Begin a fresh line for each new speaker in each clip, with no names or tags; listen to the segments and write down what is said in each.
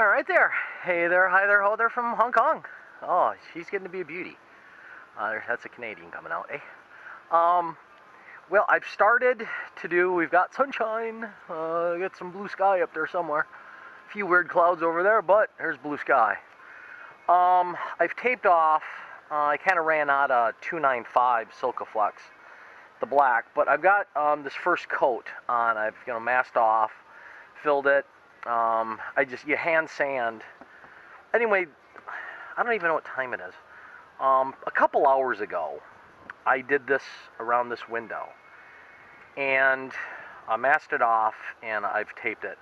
All right there. Hey there, hi there, ho there from Hong Kong. Oh, she's getting to be a beauty. That's a Canadian coming out, eh? Well, I've started to do, we've got sunshine, got some blue sky up there somewhere. A few weird clouds over there, but there's blue sky. I've taped off, I kind of ran out of 295 Silkaflex, the black, but I've got this first coat on. I've masked off, filled it. You hand sand. Anyway, I don't even know what time it is. A couple hours ago, I did this around this window, and I masked it off, and I've taped it.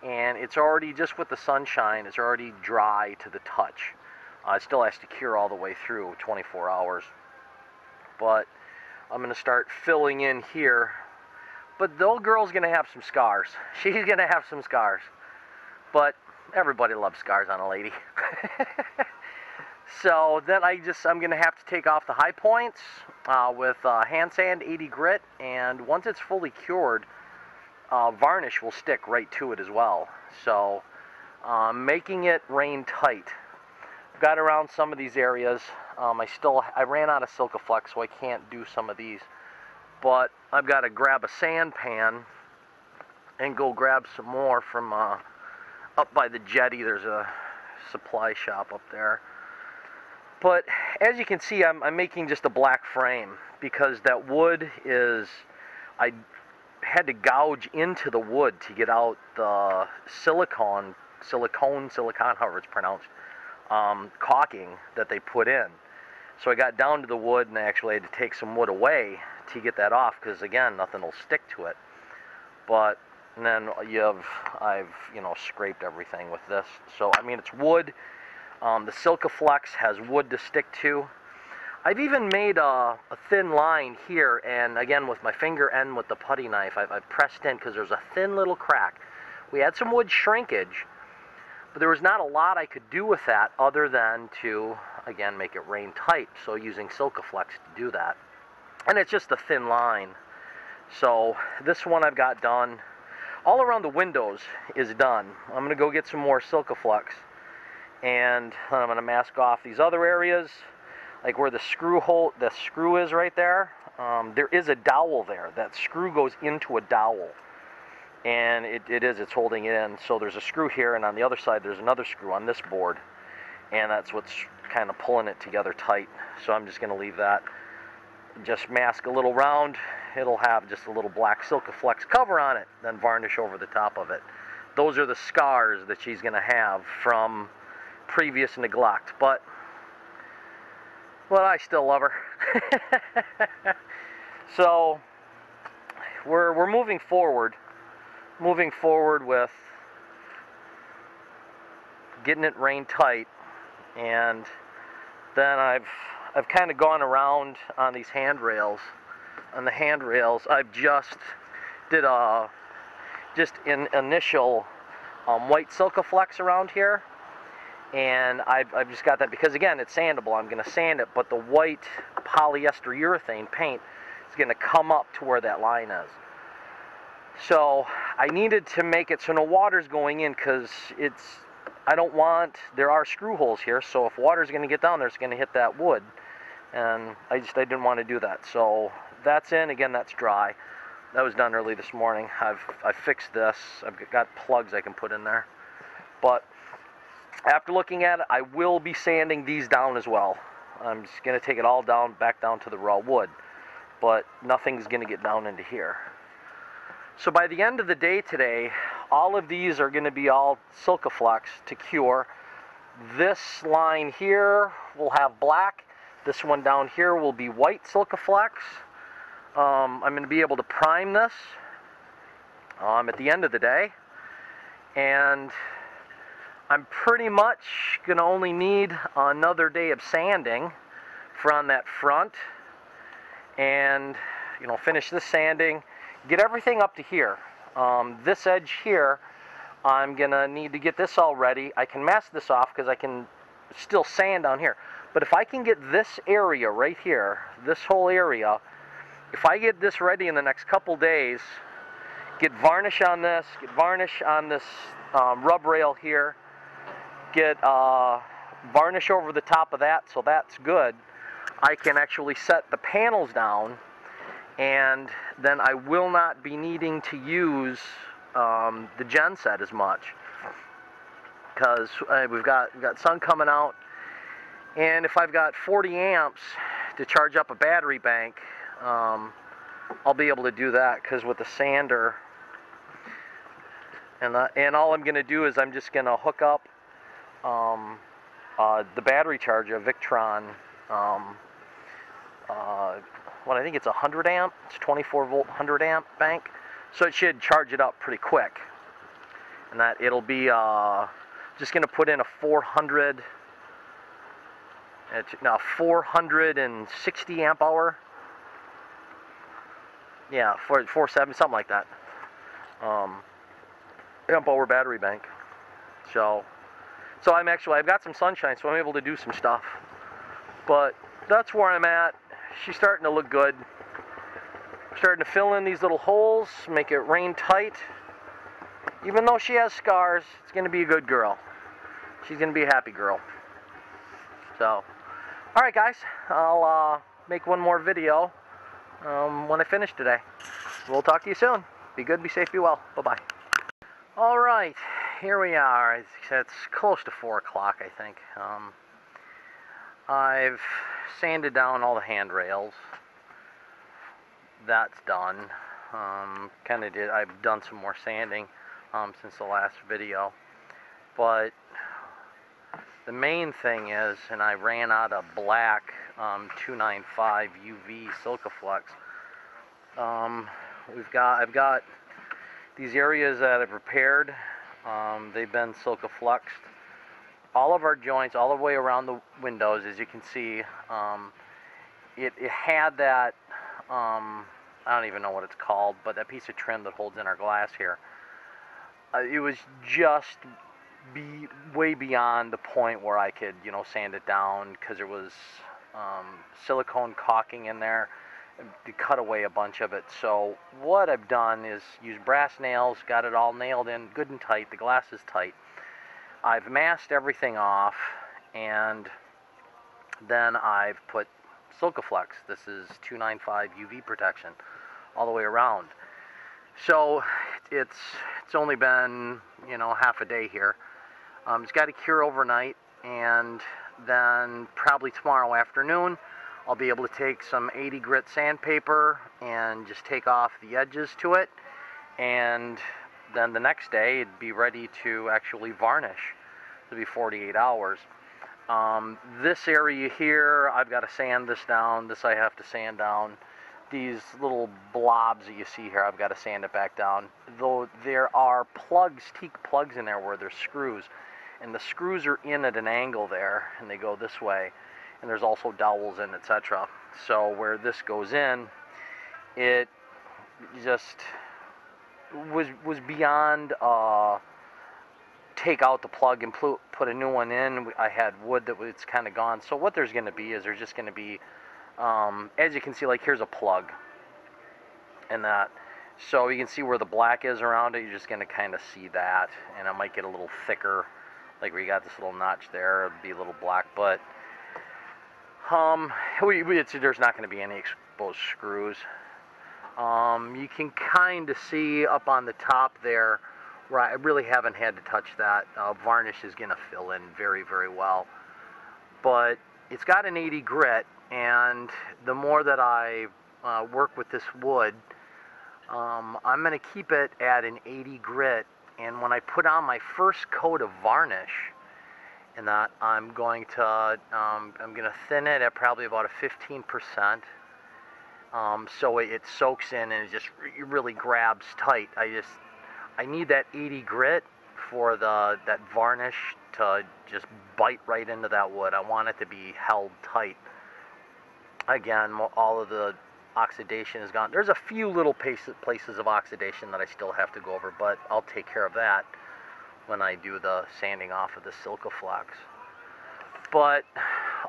And it's already, just with the sunshine, it's already dry to the touch. It still has to cure all the way through 24 hours. But I'm going to start filling in here. But the old girl's going to have some scars. She's going to have some scars. But everybody loves scars on a lady. So then I'm going to have to take off the high points with hand sand, 80 grit. And once it's fully cured, varnish will stick right to it as well. So making it rain tight. I've got around some of these areas. I ran out of Silkaflex, so I can't do some of these. But I've got to grab a sand pan and go grab some more from up by the jetty. There's a supply shop up there. But as you can see, I'm making just a black frame because that wood is, I had to gouge into the wood to get out the silicone, however it's pronounced, caulking that they put in. So I got down to the wood, and I actually had to take some wood away to get that off because, again, nothing will stick to it. But and then I've scraped everything with this. So I mean, it's wood. The Silkaflex has wood to stick to. I've even made a thin line here, and again with my finger and with the putty knife, I've pressed in because there's a thin little crack. We had some wood shrinkage, but there was not a lot I could do with that other than to, again, make it rain tight. So using Silkaflex to do that. And it's just a thin line. So this one I've got done. All around the windows is done. I'm going to go get some more Silkaflex. And I'm going to mask off these other areas, like where the screw is right there. There is a dowel there. That screw goes into a dowel. And it's holding it in. So there's a screw here, and on the other side there's another screw on this board. And that's what's kind of pulling it together tight. So I'm just going to leave that. Just mask a little round. It'll have just a little black Silkaflex cover on it, then varnish over the top of it. Those are the scars that she's going to have from previous neglect, but I still love her. So we're moving forward with getting it rain tight, and then I've kind of gone around on these handrails. On the handrails, I've just did an initial white Silkaflex around here. And I've just got that because, again, it's sandable. I'm going to sand it, but the white polyester urethane paint is going to come up to where that line is. So I needed to make it so no water's going in because there are screw holes here, so if water's going to get down there, it's going to hit that wood. And I didn't want to do that. So that's in. Again, that's dry. That was done early this morning. I've fixed this. I've got plugs I can put in there. But after looking at it, I will be sanding these down as well. I'm just going to take it all down, back down to the raw wood. But nothing's going to get down into here. So by the end of the day today, all of these are going to be all Silkaflex to cure. This line here will have black. This one down here will be white Silkaflex. I'm going to be able to prime this at the end of the day. And I'm pretty much going to only need another day of sanding on that front. And, finish this sanding. Get everything up to here. This edge here, I'm going to need to get this all ready. I can mask this off because I can still sand down here. But if I can get this area right here, this whole area, if I get this ready in the next couple days, get varnish on this rub rail here, get varnish over the top of that, so that's good, I can actually set the panels down, and then I will not be needing to use the gen set as much, because we've got sun coming out, and if I've got 40 amps to charge up a battery bank, I'll be able to do that, because with the sander, and all I'm going to do is I'm just going to hook up the battery charger, a Victron, I think it's 100 amp, it's 24 volt 100 amp bank, so it should charge it up pretty quick, and that it'll be just going to put in a 460 amp hour, yeah, 470, something like that, amp hour battery bank. So I've got some sunshine, so I'm able to do some stuff. But that's where I'm at. She's starting to look good. I'm starting to fill in these little holes, make it rain tight. Even though she has scars, it's going to be a good girl. She's going to be a happy girl. So, alright guys, I'll make one more video when I finish today. We'll talk to you soon. Be good, be safe, be well. Bye-bye. Alright, here we are. It's close to 4 o'clock, I think. I've sanded down all the handrails. That's done. I've done some more sanding since the last video. But the main thing is, and I ran out of black 295 UV Silcaflex. I've got these areas that I've repaired. They've been Silcafluxed. All of our joints, all the way around the windows, as you can see, it had that, I don't even know what it's called, but that piece of trim that holds in our glass here. It was just way beyond the point where I could, sand it down, because there was silicone caulking in there to cut away a bunch of it. So what I've done is use brass nails, got it all nailed in good and tight. The glass is tight. I've masked everything off, and then I've put Silcaflex. This is 295 UV protection all the way around. So it's only been, half a day here. It's got to cure overnight, and then probably tomorrow afternoon I'll be able to take some 80 grit sandpaper and just take off the edges to it, and then the next day it'd be ready to actually varnish. It'll be 48 hours. This area here, I've got to sand this down. This I have to sand down. These little blobs that you see here, I've got to sand it back down. Though there are plugs, teak plugs in there where there's screws, and the screws are in at an angle there, and they go this way. And there's also dowels in, etc. So where this goes in, it just was beyond take out the plug and put a new one in. I had wood that was kind of gone. So what there's going to be is there's just going to be, as you can see, like here's a plug, and that. So you can see where the black is around it. You're just going to kind of see that, and it might get a little thicker, like where you got this little notch there. It'll be a little black, but there's not going to be any exposed screws. You can kind of see up on the top there where I really haven't had to touch that. Varnish is going to fill in very, very well. But it's got an 80 grit, and the more that I work with this wood, I'm going to keep it at an 80 grit. And when I put on my first coat of varnish, and that I'm going to thin it at probably about a 15%, so it soaks in and it just really grabs tight. I need that 80 grit for that varnish to just bite right into that wood. I want it to be held tight. Again, all of the oxidation is gone. There's a few little places of oxidation that I still have to go over, but I'll take care of that when I do the sanding off of the Silcaflex. But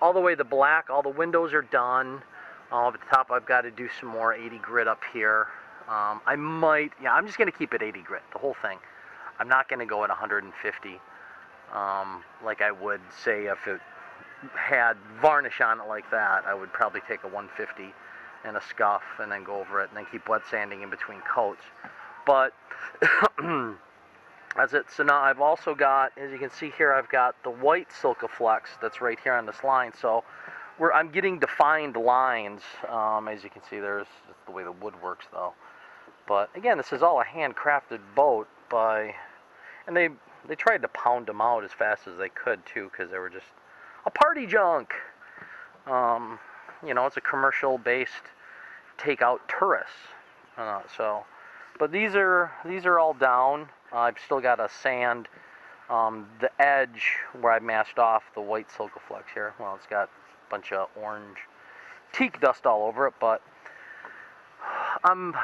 all the way the black, all the windows are done. At the top I've got to do some more 80 grit up here. I'm just going to keep it 80 grit, the whole thing. I'm not going to go at 150. like I would say if it had varnish on it like that. I would probably take a 150 and a scuff and then go over it and then keep wet sanding in between coats. But that's it. So now I've also got, as you can see here, I've got the white Silkaflex that's right here on this line. So I'm getting defined lines. As you can see, there's just the way the wood works though. But again, this is all a handcrafted boat and they tried to pound them out as fast as they could too, because they were just a party junk. You know, it's a commercial-based takeout tourists. But these are all down. I've still got to sand the edge where I mashed off the white Silkaflex here. Well, it's got a bunch of orange teak dust all over it, but I'm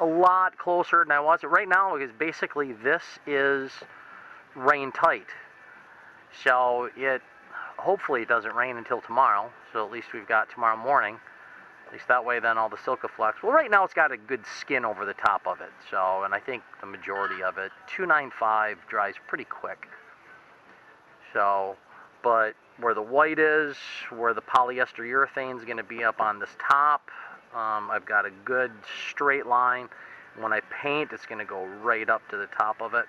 a lot closer than I was. Right now, because basically this is rain tight. So hopefully it doesn't rain until tomorrow. So at least we've got tomorrow morning. At least that way then all the Silkaflex. Well, right now it's got a good skin over the top of it. So, and I think the majority of it, 295 dries pretty quick. So, but where the white is, where the polyester urethane is going to be up on this top, I've got a good straight line. When I paint, it's going to go right up to the top of it.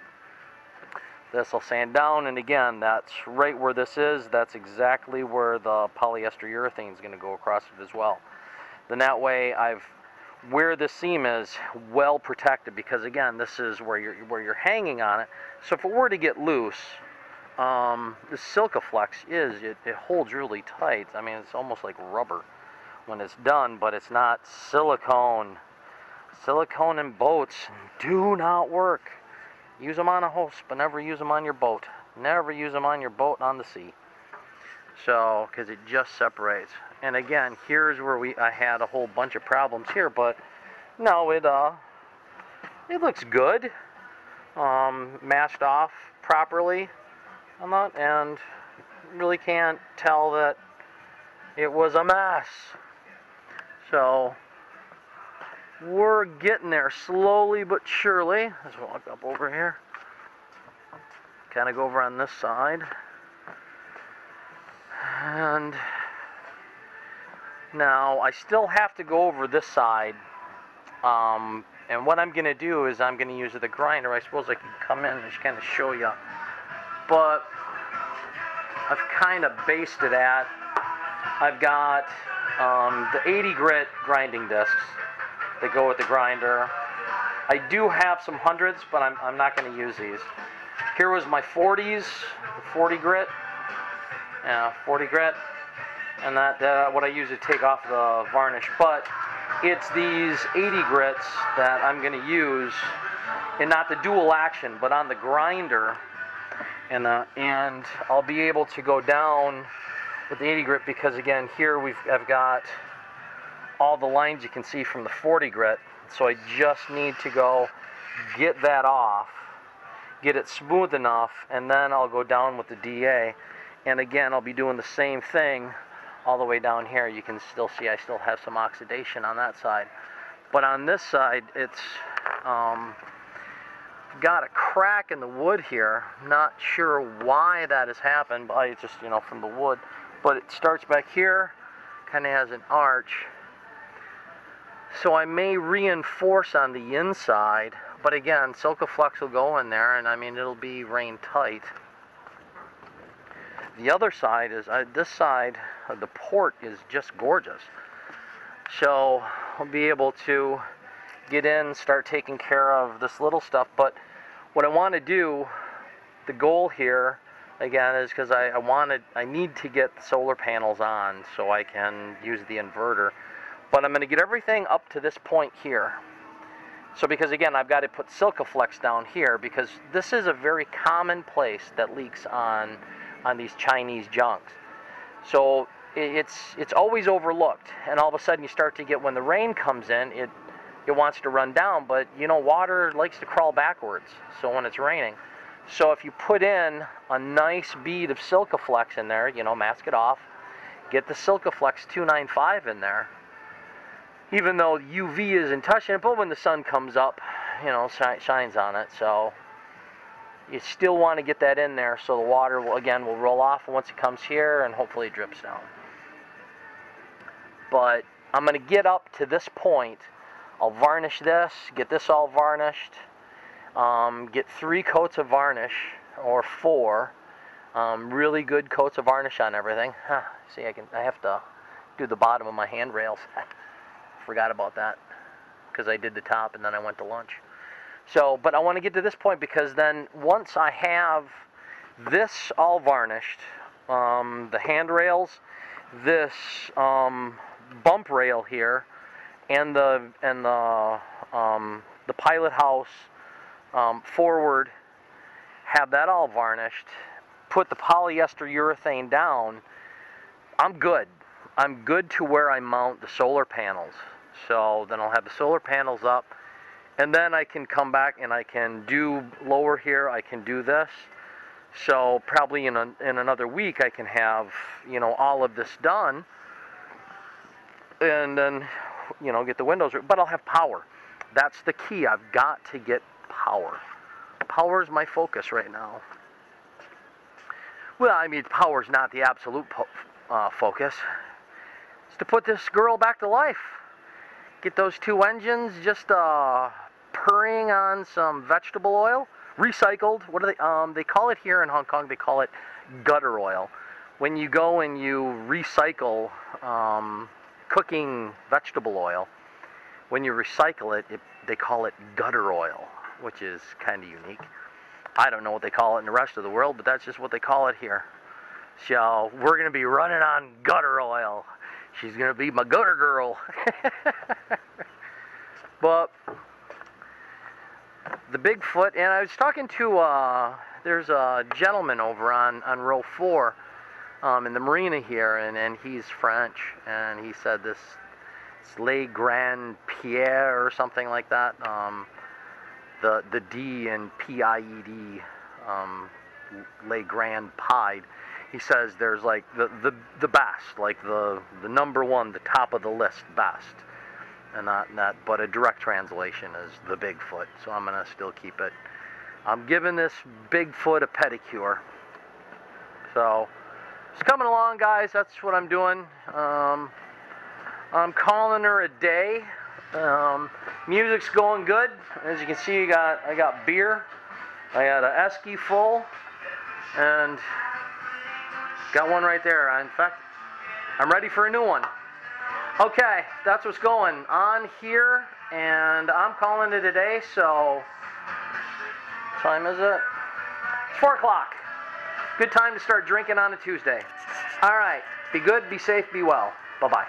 This will sand down, and again, that's right where this is. That's exactly where the polyester urethane is going to go across it as well. Then that way, where the seam is well protected, because again, this is where you're hanging on it. So if it were to get loose, the Silkaflex it holds really tight. I mean, it's almost like rubber when it's done, but it's not silicone. Silicone in boats do not work. Use them on a house, but never use them on your boat. Never use them on your boat on the sea. So, because it just separates. And again, here's where I had a whole bunch of problems here, but no, it looks good. Mashed off properly, and really can't tell that it was a mess. So we're getting there slowly but surely. Let's walk up over here. Kind of go over on this side. And now I still have to go over this side. And what I'm going to do is I'm going to use the grinder. I suppose I can come in and just kind of show you. But I've kind of based it at, I've got the 80 grit grinding discs that go with the grinder. I do have some hundreds, but I'm not going to use these. Here was my 40s, the 40 grit. Yeah, 40 grit. And that what I use to take off the varnish. But it's these 80 grits that I'm going to use, and not the dual action, but on the grinder. And I'll be able to go down with the 80 grit, because again, here I've got all the lines you can see from the 40 grit. So I just need to go get that off, get it smooth enough, and then I'll go down with the DA. And again, I'll be doing the same thing all the way down here. You can still see I still have some oxidation on that side. But on this side, it's got a crack in the wood here. Not sure why that has happened, but it's just, from the wood. But it starts back here, kind of has an arch. So I may reinforce on the inside, but again, Silkaflex will go in there, and I mean, it'll be rain tight. The other side is, this side of the port is just gorgeous. So I'll be able to get in, start taking care of this little stuff. But what I want to do, the goal here, again, is because I need to get the solar panels on so I can use the inverter. But I'm going to get everything up to this point here. So because again, I've got to put Silkaflex down here, because this is a very common place that leaks on these Chinese junks. So it's always overlooked, and all of a sudden you start to get, when the rain comes in, it wants to run down, but water likes to crawl backwards, so when it's raining. So if you put in a nice bead of Silkaflex in there, mask it off, get the Silkaflex 295 in there, even though UV isn't touching it, but when the sun comes up, shines on it. So you still want to get that in there so the water will roll off once it comes here, and hopefully it drips down. But I'm going to get up to this point. I'll varnish this, get this all varnished, get 3 coats of varnish, or 4, really good coats of varnish on everything. See, I have to do the bottom of my handrails. Forgot about that because I did the top and then I went to lunch. So, but I want to get to this point because then once I have this all varnished, the handrails, this bump rail here, and the pilot house forward, have that all varnished, put the polyester urethane down, I'm good. I'm good to where I mount the solar panels. So then I'll have the solar panels up, and then I can come back and I can do lower here, I can do this. So probably in another week I can have, all of this done, and then, get the windows, but I'll have power. That's the key. I've got to get power. Power is my focus right now. Well, I mean, power's not the absolute focus. It's to put this girl back to life. Get those 2 engines just purring on some vegetable oil, recycled. What do they call it here in Hong Kong? They call it gutter oil. When you go and you recycle cooking vegetable oil, when you recycle it, they call it gutter oil, which is kind of unique. I don't know what they call it in the rest of the world, but that's just what they call it here. So we're going to be running on gutter oil. She's going to be my gutter girl. But the Bigfoot, and I was talking to, there's a gentleman over on row 4 in the marina here, and he's French, and he said it's Le Grand Pierre or something like that. The D in Pied, Le Grand Pied. He says there's like the best, like the number 1, the top of the list best, and not but a direct translation is the Bigfoot. So I'm gonna still keep it. I'm giving this Bigfoot a pedicure. So it's coming along, guys. That's what I'm doing. I'm calling her a day. Music's going good. As you can see, I got beer. I got an esky full, and got one right there. In fact, I'm ready for a new one. Okay, that's what's going on here, and I'm calling it a day. So, what time is it? It's 4 o'clock. Good time to start drinking on a Tuesday. All right, be good, be safe, be well. Bye-bye.